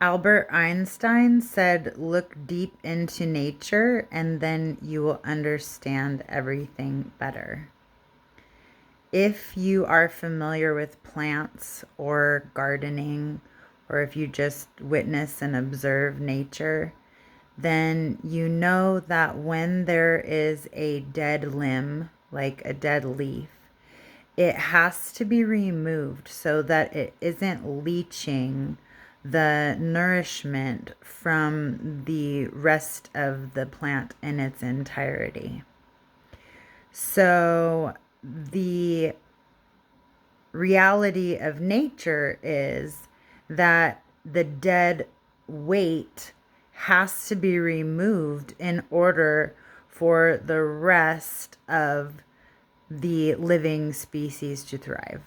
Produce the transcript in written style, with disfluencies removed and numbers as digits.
Albert Einstein said, "Look deep into nature and then you will understand everything better." If you are familiar with plants or gardening, or if you just witness and observe nature, then you know that when there is a dead limb, like a dead leaf, it has to be removed so that it isn't leaching the nourishment from the rest of the plant in its entirety. So the reality of nature is that the dead weight has to be removed in order for the rest of the living species to thrive.